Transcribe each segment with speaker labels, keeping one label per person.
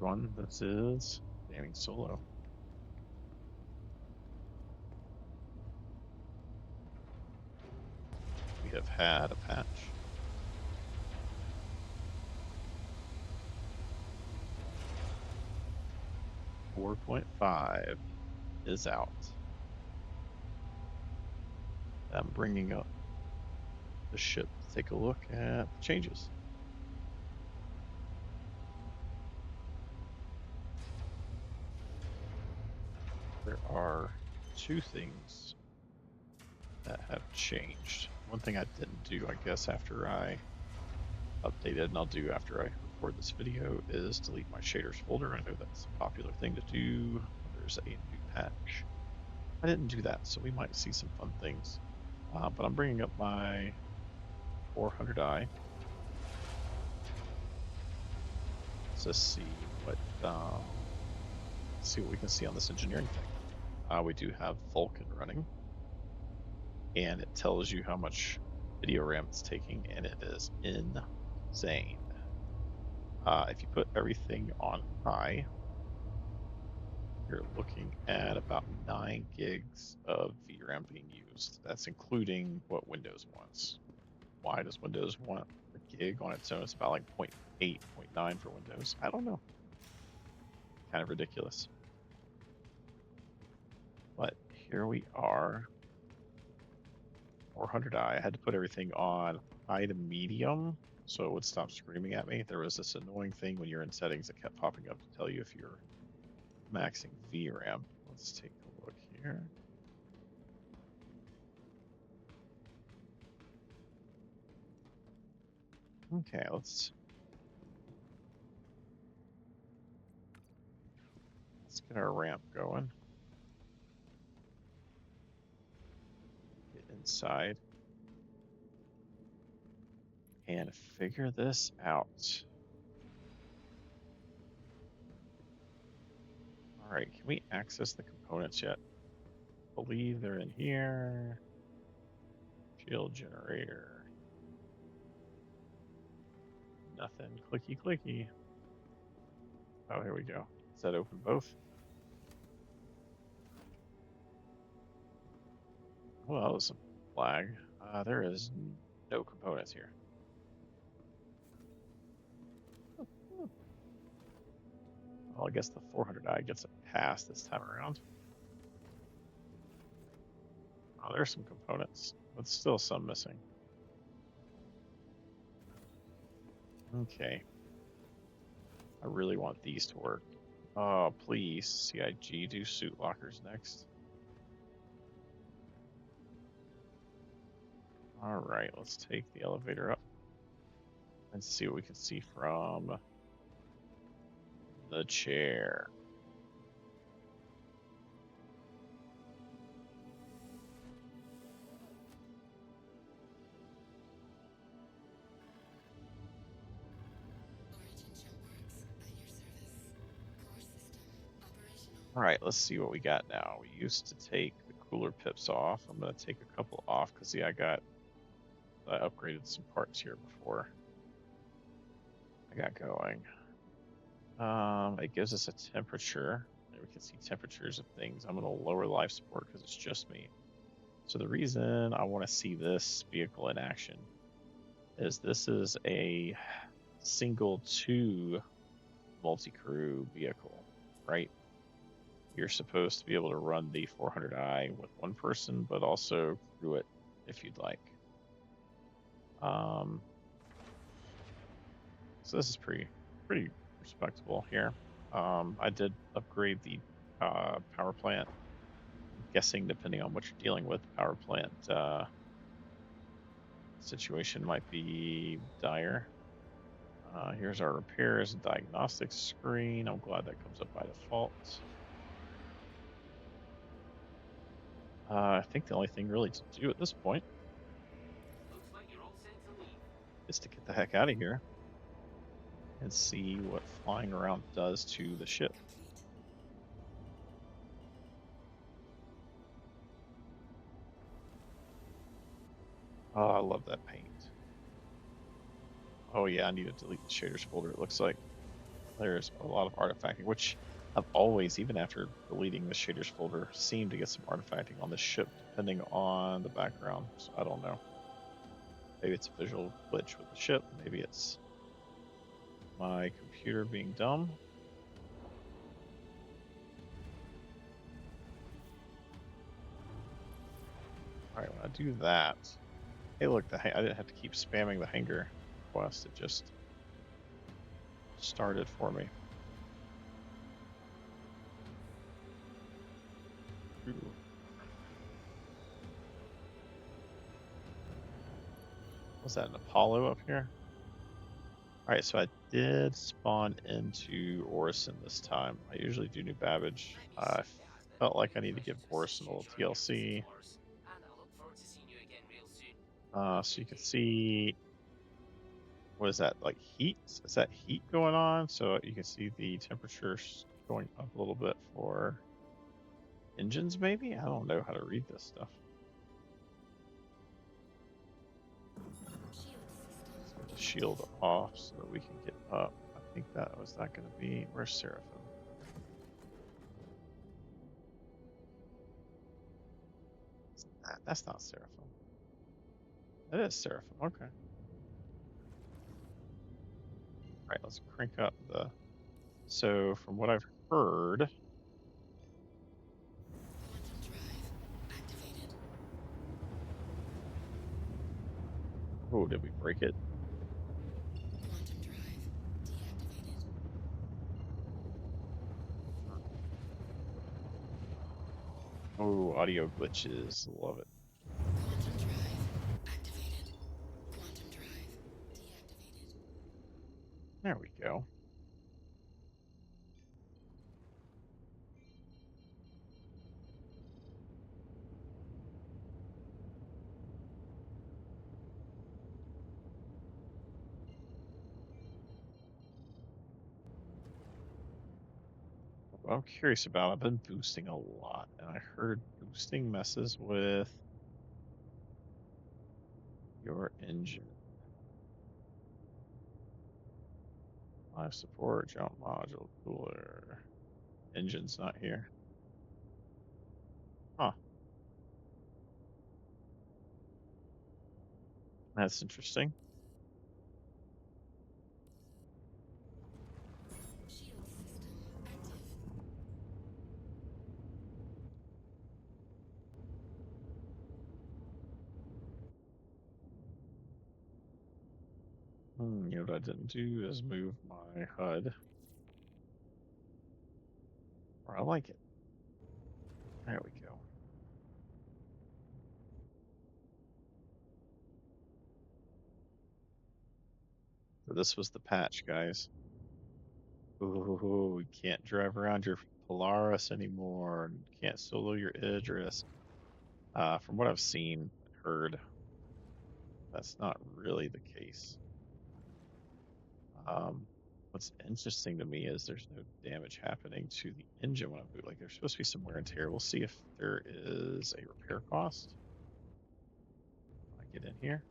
Speaker 1: Everyone, this is Gaming Solo. We have had a patch. 4.5 is out. I'm bringing up the ship to take a look at the changes. There are two things that have changed. One thing I didn't do, I guess, after I updated, and I'll do after I record this video, is delete my shaders folder. I know that's a popular thing to do when there's a new patch. I didn't do that, so we might see some fun things. But I'm bringing up my 400i. Let's just see what we can see on this engineering thing. We do have Vulkan running, and it tells you how much video RAM it's taking, and it is insane. If you put everything on high, you're looking at about 9 gigs of VRAM being used. That's including what Windows wants. Why does Windows want a gig on its own? It's about like 0.8, 0.9 for Windows. I don't know. Kind of ridiculous. But here we are. 400i. I had to put everything on high to medium so it would stop screaming at me. There was this annoying thing when you're in settings that kept popping up to tell you if you're maxing VRAM. Let's take a look here. Okay, let's get our ramp going. Get inside and figure this out. All right, can we access the components yet? I believe they're in here. Shield generator. Nothing. Clicky clicky. Oh, here we go. Does that open both? Well, that was some lag. There is no components here. Well, I guess the 400i gets a pass this time around. Oh, there's some components, but still some missing. Okay. I really want these to work. Oh, please, CIG, do suit lockers next. All right, let's take the elevator up and see what we can see from the chair. All right, let's see what we got now. We used to take the cooler pips off. I'm going to take a couple off because, yeah, I upgraded some parts here before I got going. It gives us a temperature. We can see temperatures of things. I'm going to lower life support because it's just me. So the reason I want to see this vehicle in action is this is a single 2 multi-crew vehicle, right? You're supposed to be able to run the 400i with one person, but also crew it if you'd like. So this is pretty respectable here. I did upgrade the power plant. I'm guessing depending on what you're dealing with, power plant situation might be dire. Here's our repairs and diagnostics screen. I'm glad that comes up by default. I think the only thing really to do at this point is to get the heck out of here and see what flying around does to the ship. Oh, I love that paint. Oh yeah, I need to delete the shaders folder, it looks like. There's a lot of artifacting, which I've always, even after deleting the shaders folder, seemed to get some artifacting on the ship depending on the background. So I don't know. Maybe it's a visual glitch with the ship. Maybe it's my computer being dumb. All right, when I do that, hey, look, I didn't have to keep spamming the hangar quest. It just started for me. Ooh. Was that an Apollo up here? All right, so I did spawn into Orison this time. I usually do New Babbage. I felt like I need to give Orison a little TLC. So you can see, what is that, like heat? Is that heat going on? So you can see the temperature going up a little bit for engines, maybe? I don't know how to read this stuff. Put the shield off so that we can get up. I think that was that going to be, where's Seraphim? That's not Seraphim. That is Seraphim, okay. All right, let's crank up the. So, from what I've heard, oh, did we break it? Oh, audio glitches, love it. There we go. What I'm curious about, I've been boosting a lot, and I heard boosting messes with your engine. Live support, jump module, cooler. Engine's not here. Huh. That's interesting. You know what I didn't do is move my HUD. Or I like it. There we go. So this was the patch, guys. Ooh, we can't drive around your Polaris anymore. Can't solo your Idris. From what I've seen, heard, that's not really the case. What's interesting to me is there's no damage happening to the engine when I boot. Like there's supposed to be some wear and tear. We'll see if there is a repair cost. I get in here.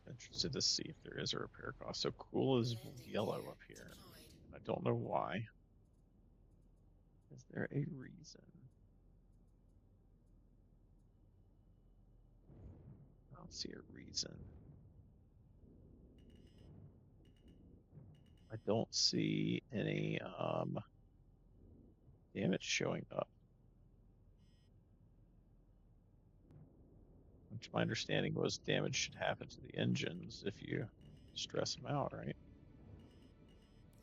Speaker 1: I'm interested to see if there is a repair cost. So cool is yellow up here. I don't know why. Is there a reason? I don't see a reason. I don't see any damage showing up. Which my understanding was damage should happen to the engines if you stress them out, right?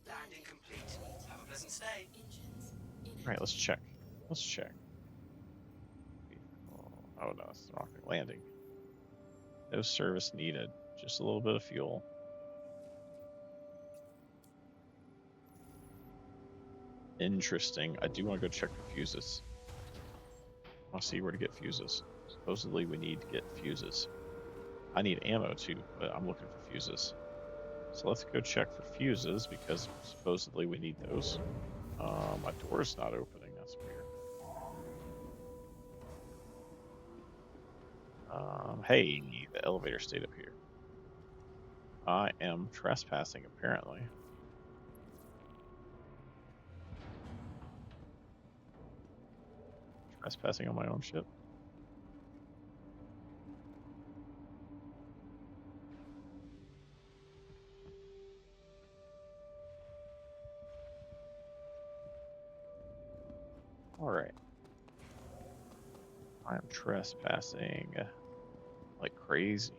Speaker 2: Landing complete. Have a pleasant stay.
Speaker 1: All right, let's check. Let's check. Oh no, it's the wrong thing. Landing. No service needed. Just a little bit of fuel. Interesting. I do want to go check for fuses. I want to see where to get fuses. Supposedly we need to get fuses. I need ammo too, but I'm looking for fuses. So let's go check for fuses because supposedly we need those. My door's not opening. That's weird. Hey, the elevator stayed up here. I am trespassing, apparently. Trespassing on my own ship. Alright. I am trespassing like crazy.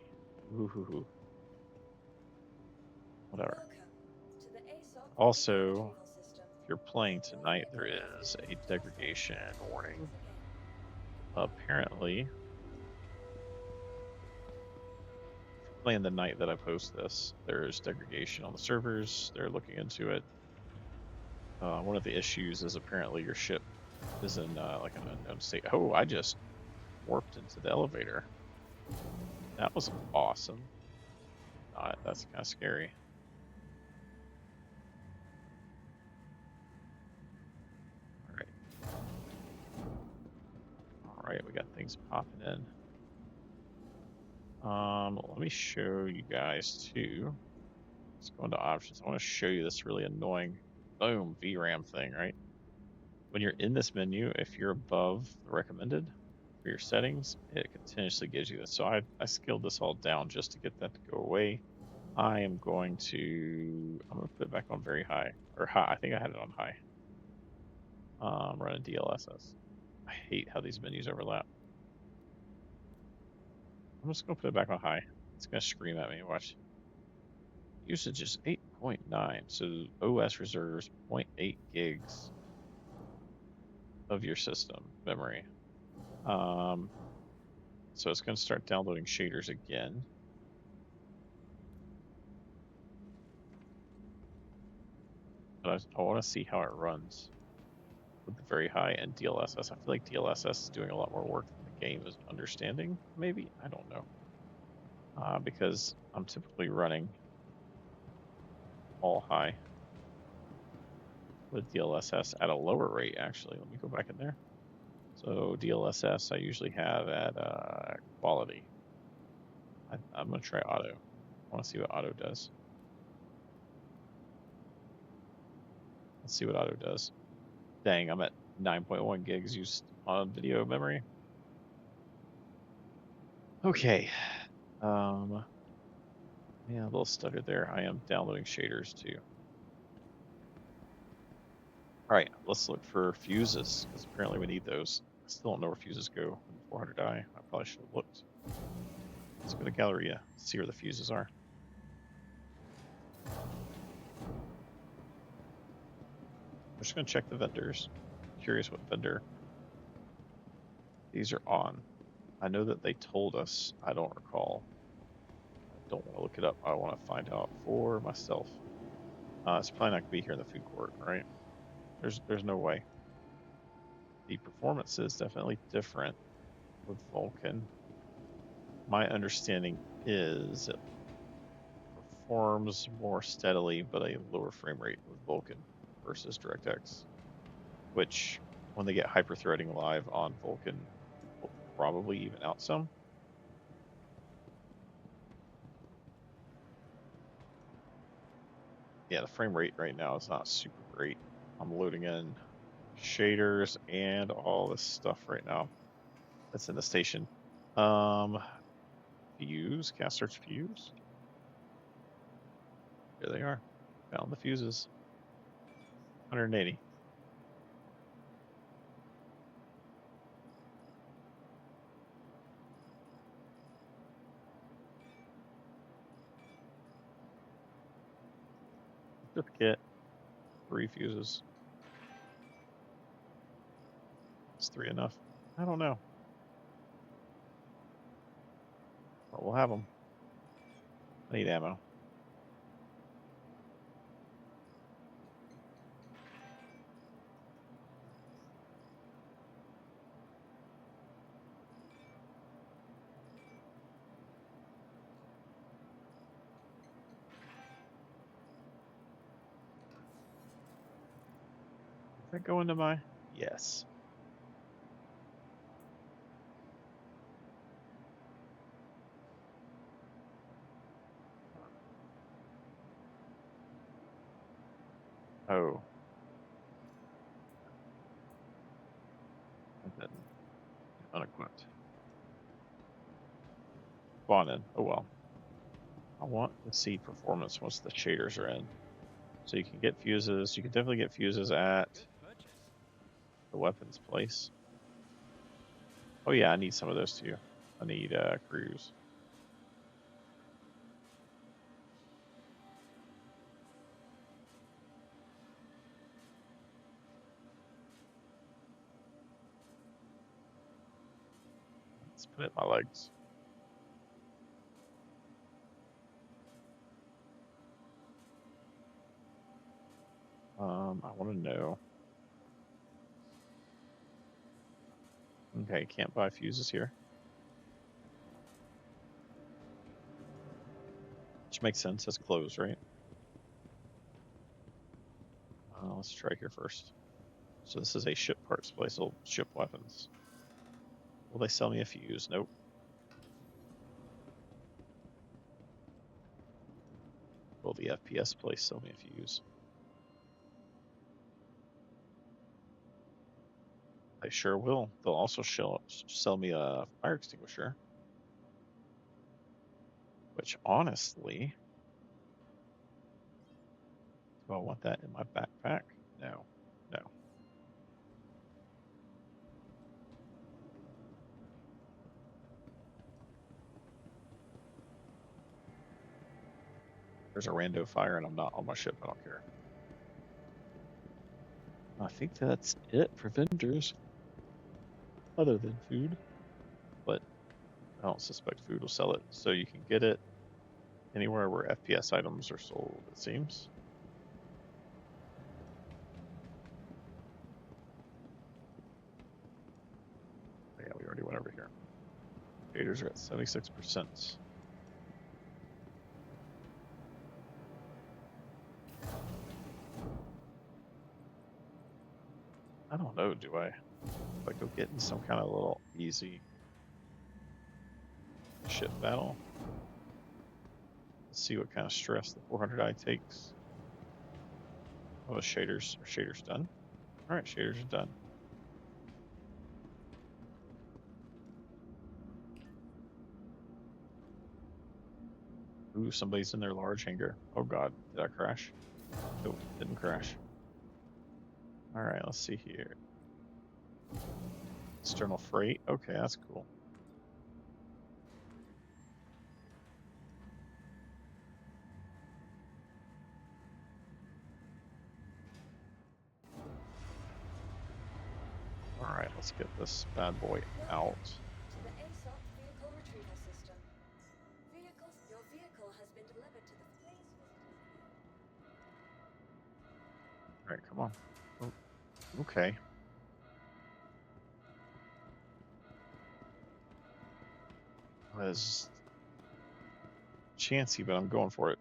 Speaker 1: Ooh, whatever. Also, if you're playing tonight, there is a degradation warning. Apparently, playing the night that I post this, there's degradation on the servers. They're looking into it. One of the issues is apparently your ship is in like an unknown state. Oh, I just warped into the elevator. That was awesome. That's kind of scary. All right, we got things popping in. Let me show you guys too. Let's go into options. I want to show you this really annoying, boom, VRAM thing, right? When you're in this menu, if you're above the recommended for your settings, it continuously gives you this. So I scaled this all down just to get that to go away. I'm going to put it back on very high, or high. I think I had it on high. Running DLSS. I hate how these menus overlap. I'm just gonna put it back on high. It's gonna scream at me. Watch. Usage is 8.9, so OS reserves 0.8 gigs of your system memory. So it's going to start downloading shaders again. But I want to see how it runs with the very high end DLSS. I feel like DLSS is doing a lot more work than the game is understanding. Maybe, I don't know. Because I'm typically running all high with DLSS at a lower rate. Actually, let me go back in there. So DLSS I usually have at quality. I'm gonna try auto. I want to see what auto does. Let's see what auto does. Dang, I'm at 9.1 gigs used on video memory. Okay. Yeah, a little stutter there. I am downloading shaders too. All right, let's look for fuses because apparently we need those. I still don't know where fuses go in 400i. I probably should have looked. Let's go to Galleria, see where the fuses are. I'm just gonna check the vendors. Curious what vendor these are on. I know that they told us. I don't recall. I don't want to look it up. I want to find out for myself. It's probably not gonna be here in the food court, right? There's no way. The performance is definitely different with Vulkan. My understanding is it performs more steadily, but a lower frame rate with Vulkan versus DirectX, which when they get hyperthreading live on Vulkan will probably even out some. Yeah, the frame rate right now is not super great. I'm loading in shaders and all this stuff right now that's in the station. Fuse, cast search fuse. Here they are. Found the fuses. 180. Certificate. 3 fuses. Is 3 enough? I don't know. But we'll have them. I need ammo. Does that go into my? Yes. Oh. And then unequipped. Spawn in. Oh well. I want to see performance once the shaders are in. So you can get fuses. You can definitely get fuses at the weapons place. Oh yeah, I need some of those too. I need crews. Let's put it in my legs. I want to know. Okay, can't buy fuses here. Which makes sense. That's closed, right? Let's try here first. So this is a ship parts place. Will ship weapons. Will they sell me a fuse? Nope. Will the FPS place sell me a fuse? They sure will. They'll also sell me a fire extinguisher. Which honestly, do I want that in my backpack? No. No. There's a rando fire and I'm not on my ship. I don't care. I think that's it for vendors, other than food. But I don't suspect food will sell it. So you can get it anywhere where FPS items are sold, it seems. Yeah, we already went over here. Traders are at 76%. I don't know, do I go get in some kind of little easy ship battle? Let's see what kind of stress the 400i takes. Oh, shaders. Are shaders done? Alright, shaders are done. Ooh, somebody's in their large hangar. Oh god, did I crash? Nope, didn't crash. Alright, let's see here. External freight. Okay, that's cool. Alright, let's get this bad boy out.
Speaker 3: To the ASOP vehicle retrieval system. Your vehicle has been delivered to the place.
Speaker 1: Alright, come on. Oh, okay. That is chancy, but I'm going for it.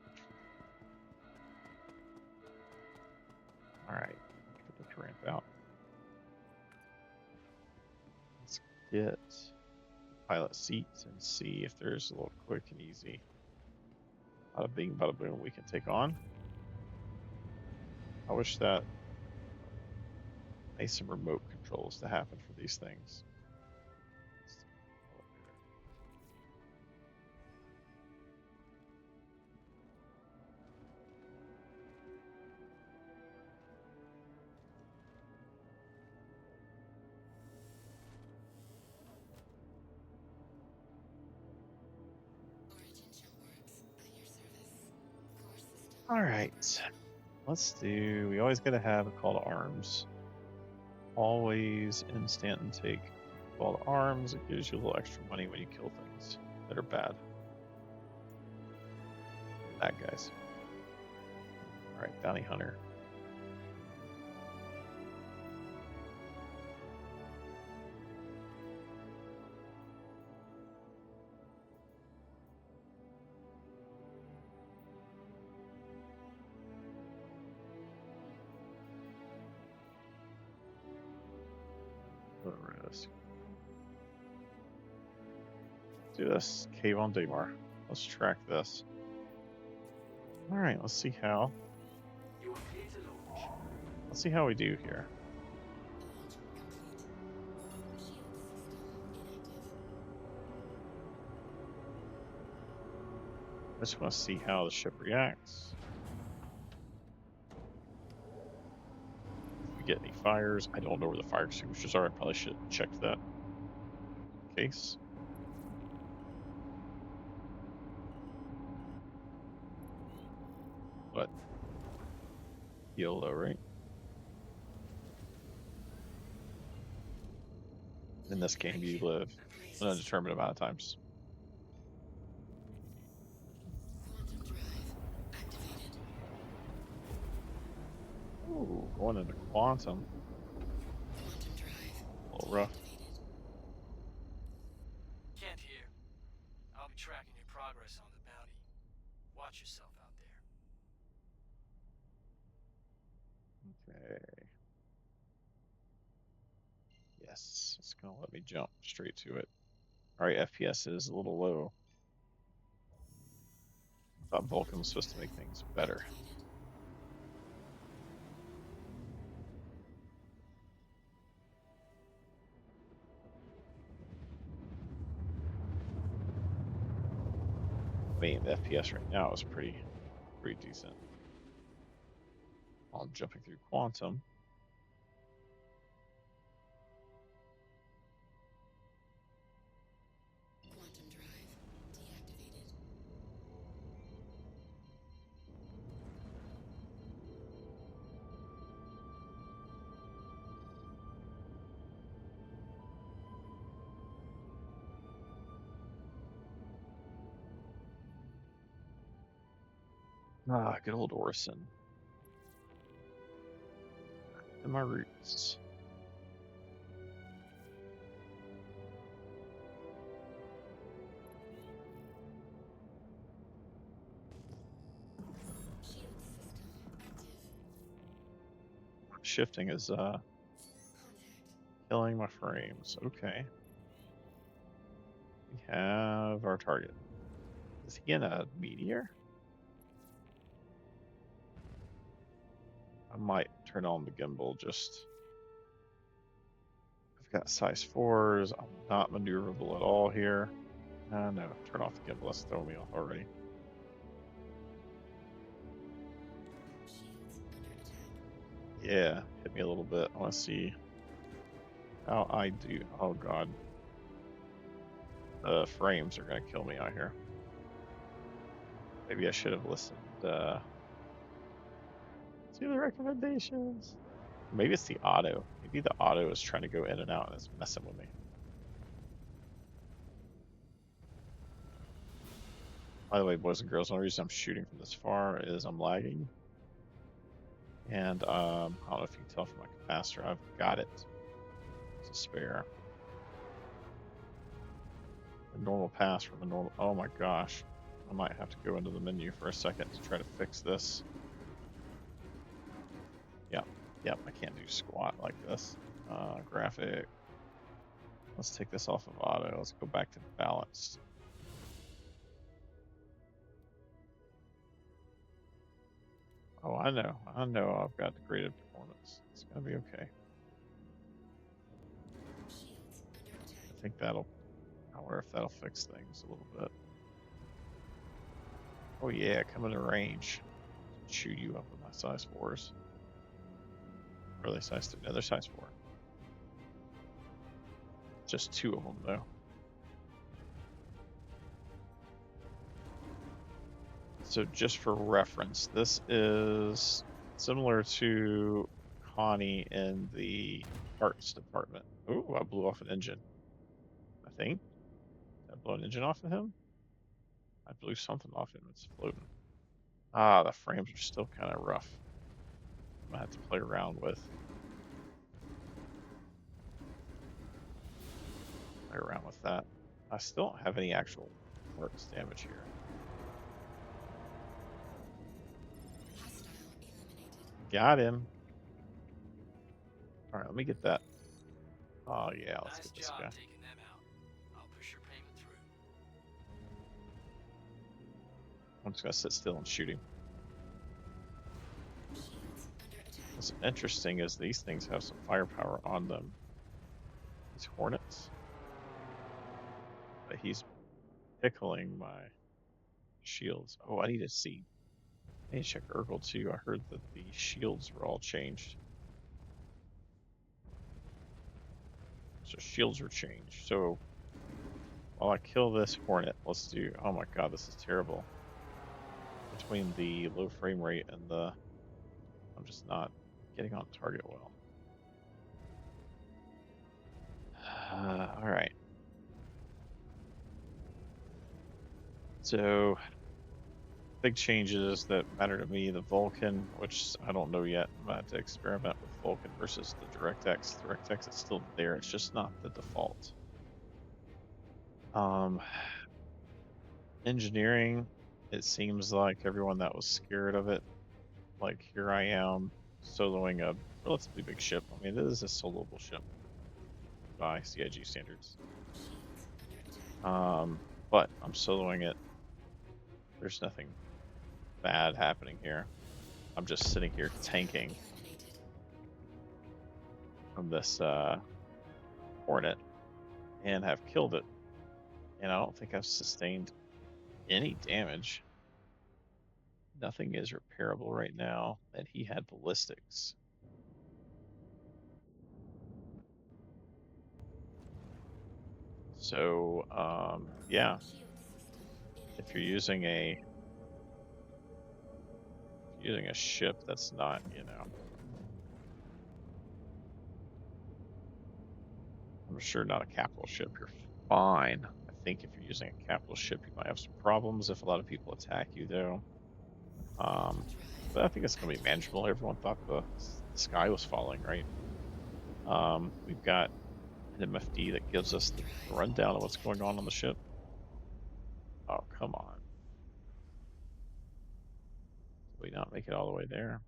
Speaker 1: Alright, let's get the ramp out. Let's get pilot seats and see if there's a little quick and easy. Bada bing, bada boom, we can take on. I wish that nice some remote controls to happen for these things. All right, let's do. We always got to have a call to arms. Always instant intake. Call to arms. It gives you a little extra money when you kill things that are bad. Bad guys. All right, bounty hunter. Risk. Do this. Cave on Daymar. Let's track this. All right, let's see how.
Speaker 2: You are clear to launch.
Speaker 1: Let's see how we do here. I just want to see how the ship reacts. If we get any fires, I don't know where the fire extinguishers are. I probably should have checked that case. But YOLO, right? In this game, you live an undetermined amount of times. Ooh, going into quantum. A little rough.
Speaker 2: Can't hear. I'll be tracking your progress on the bounty. Watch yourself out there.
Speaker 1: Okay. Yes, it's gonna let me jump straight to it. Alright, FPS is a little low. I thought Vulcan was supposed to make things better. I mean, the FPS right now is pretty decent. I'm jumping through quantum.
Speaker 4: Quantum drive deactivated.
Speaker 1: Ah, good old Orson. And my roots.
Speaker 4: Shield system active.
Speaker 1: Shifting is
Speaker 4: Contact.
Speaker 1: killing my frames. Okay. We have our target. Is he in a meteor? I might turn on the gimbal just. I've got size 4s. I'm not maneuverable at all here. No, turn off the gimbal. That's throwing me off already.
Speaker 4: Shields under attack.
Speaker 1: Yeah, hit me a little bit. I want to see how I do. Oh god. The frames are going to kill me out here. Maybe I should have listened to the recommendations. Maybe it's the auto. Maybe the auto is trying to go in and out and is messing with me. By the way, boys and girls, the only reason I'm shooting from this far is I'm lagging. And I don't know if you can tell from my capacitor, I've got it. It's a spare. A normal pass from a normal. Oh my gosh. I might have to go into the menu for a second to try to fix this. Yep, I can't do squat like this. Graphic. Let's take this off of auto. Let's go back to balanced. Oh, I know. I've got degraded performance. It's gonna be okay.
Speaker 4: Shields under attack.
Speaker 1: I think that'll. I wonder if that'll fix things a little bit. Oh yeah, come into range. Shoot you up with my size 4s. Or are they size 3? No, they're size 4. Just 2 of them though. So just for reference, this is similar to Connie in the parts department. Oh, I blew off an engine. I think. Did I blow an engine off of him? I blew something off him. It's floating. Ah, the frames are still kind of rough. I'm gonna have to play around with. That. I still don't have any actual parts damage here.
Speaker 4: Hostile eliminated.
Speaker 1: Got him. All right, let me get that. Oh yeah, let's
Speaker 2: Nice
Speaker 1: get this
Speaker 2: job
Speaker 1: guy.
Speaker 2: taking them out. I'll push your payment through.
Speaker 1: I'm just gonna sit still and shoot him.
Speaker 4: Shields under attack.
Speaker 1: What's interesting is these things have some firepower on them. These Hornets. But he's pickling my shields. Oh, I need to see. I need to check Urkel too. I heard that the shields were all changed. So shields were changed. So while I kill this Hornet, let's do. Oh my God, this is terrible. Between the low frame rate and the, I'm just not getting on target well. All right. So big changes that matter to me: the Vulcan, which I don't know yet. I'm gonna have to experiment with Vulcan versus the DirectX. DirectX is still there. It's just not the default. Engineering. It seems like everyone that was scared of it, like here I am soloing a relatively big ship. I mean, it is a soloable ship by CIG standards. But I'm soloing it. There's nothing bad happening here. I'm just sitting here tanking from this Hornet and have killed it. And I don't think I've sustained any damage. Nothing is repairable right now. And he had ballistics. So, yeah, if you're using a ship that's not, I'm sure not a capital ship, you're fine. I think if you're using a capital ship, you might have some problems if a lot of people attack you, though. But I think it's going to be manageable. Everyone thought the sky was falling, right? We've got an MFD that gives us the rundown of what's going on the ship. Oh, come on. Did we not make it all the way there?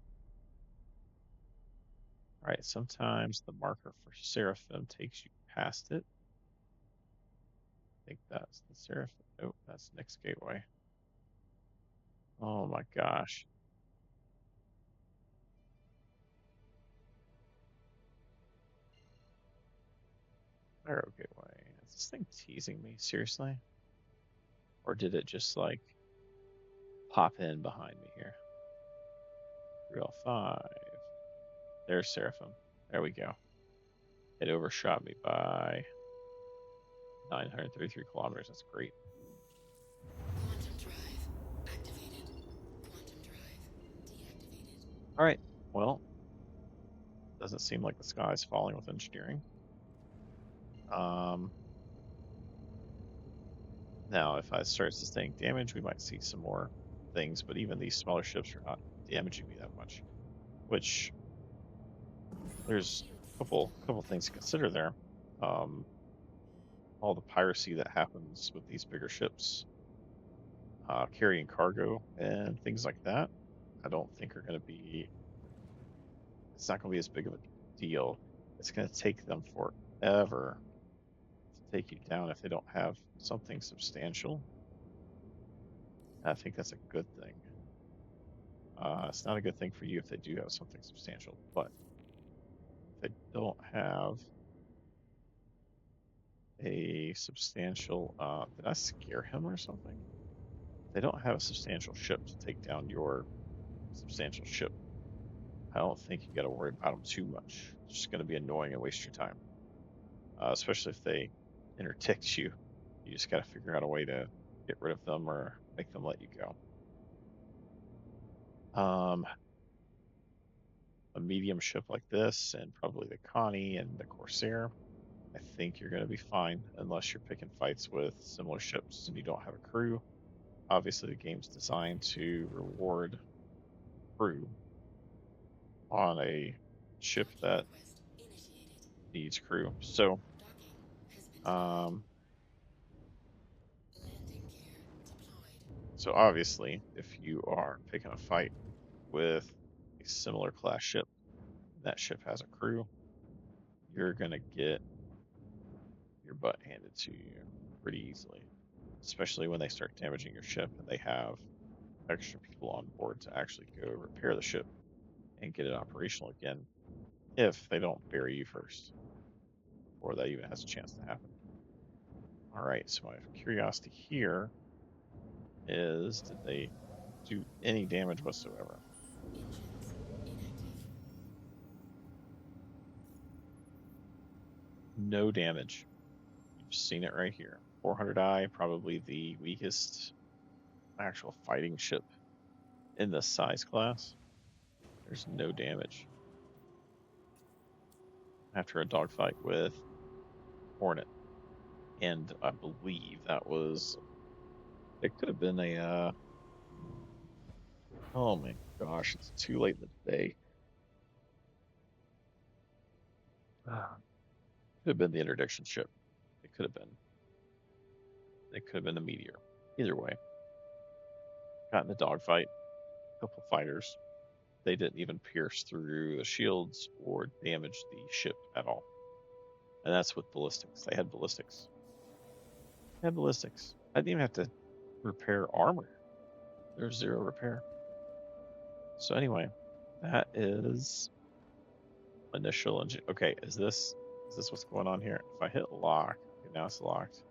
Speaker 1: All right, sometimes the marker for Seraphim takes you past it. I think that's the Seraphim. Oh, that's next gateway. Oh my gosh. Arrow gateway. Is this thing teasing me? Seriously? Or did it just like pop in behind me here? 305. There's Seraphim. There we go. It overshot me by 933 kilometers. That's great.
Speaker 4: Quantum drive activated. Quantum drive deactivated.
Speaker 1: All right. Well, doesn't seem like the sky's falling with engineering. Now, if I start sustaining damage, we might see some more things, but even these smaller ships are not damaging me that much. Which there's a couple things to consider there. All the piracy that happens with these bigger ships, carrying cargo and things like that, I don't think are going to be. It's not going to be as big of a deal. It's going to take them forever to take you down if they don't have something substantial. I think that's a good thing. It's not a good thing for you if they do have something substantial, but if they don't have a substantial, did I scare him or something? If they don't have a substantial ship to take down your substantial ship, I don't think you got to worry about them too much. It's just going to be annoying and waste your time, especially if they interdict you. You just got to figure out a way to get rid of them or make them let you go. A medium ship like this, and probably the Connie and the Corsair, I think you're going to be fine unless you're picking fights with similar ships and you don't have a crew. Obviously, the game's designed to reward crew on a ship that needs crew. So, so obviously, if you are picking a fight with a similar class ship, that ship has a crew, you're gonna get your butt handed to you pretty easily, especially when they start damaging your ship and they have extra people on board to actually go repair the ship and get it operational again if they don't bury you first, or that even has a chance to happen. All right, so my curiosity here is, did they do any damage whatsoever?
Speaker 4: Engines inactive.
Speaker 1: No damage. You've seen it right here. 400i, probably the weakest actual fighting ship in the size class. There's no damage after a dogfight with Hornet. And I believe that was, it could have been a, oh my gosh, it's too late in the day. Could have been the interdiction ship. It could have been. It could have been the meteor. Either way, got in a dogfight, a couple fighters. They didn't even pierce through the shields or damage the ship at all. And that's with ballistics. They had ballistics. They had ballistics. I didn't even have to repair armor. There's zero repair. So anyway, that is initial engine. Okay, is this what's going on here? If I hit lock, okay, now it's locked.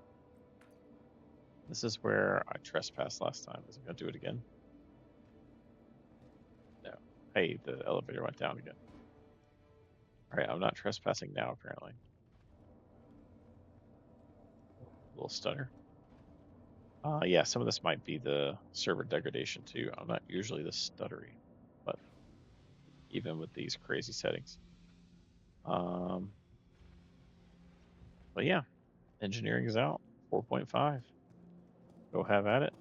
Speaker 1: This is where I trespassed last time. Is it gonna do it again? No. Hey, the elevator went down again. All right, I'm not trespassing now, apparently. A little stutter. Yeah, some of this might be the server degradation too. I'm not usually this stuttery, but even with these crazy settings. Um, but yeah, engineering is out. 4.5. Go have at it.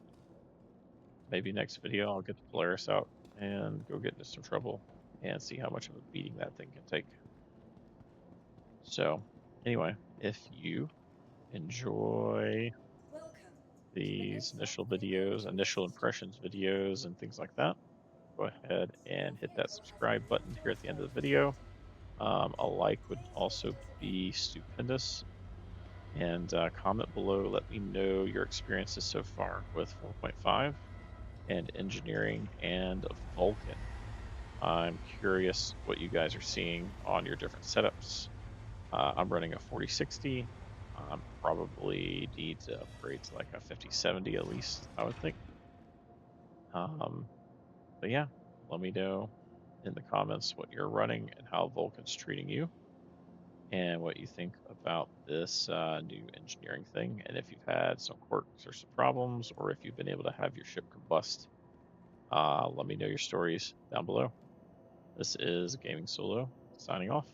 Speaker 1: Maybe next video I'll get the Polaris out and go get into some trouble and see how much of a beating that thing can take. So anyway, if you enjoy
Speaker 3: Welcome.
Speaker 1: these initial videos, initial impressions videos, and things like that, go ahead and hit that subscribe button here at the end of the video. A like would also be stupendous. And comment below, let me know your experiences so far with 4.5 and engineering and Vulcan. I'm curious what you guys are seeing on your different setups. I'm running a 4060. Probably need to upgrade to like a 5070 at least, I would think. But yeah, let me know in the comments what you're running and how Vulcan's treating you, and what you think about this new engineering thing, and if you've had some quirks or some problems, or if you've been able to have your ship combust. Let me know your stories down below. This is Gaming Solo signing off.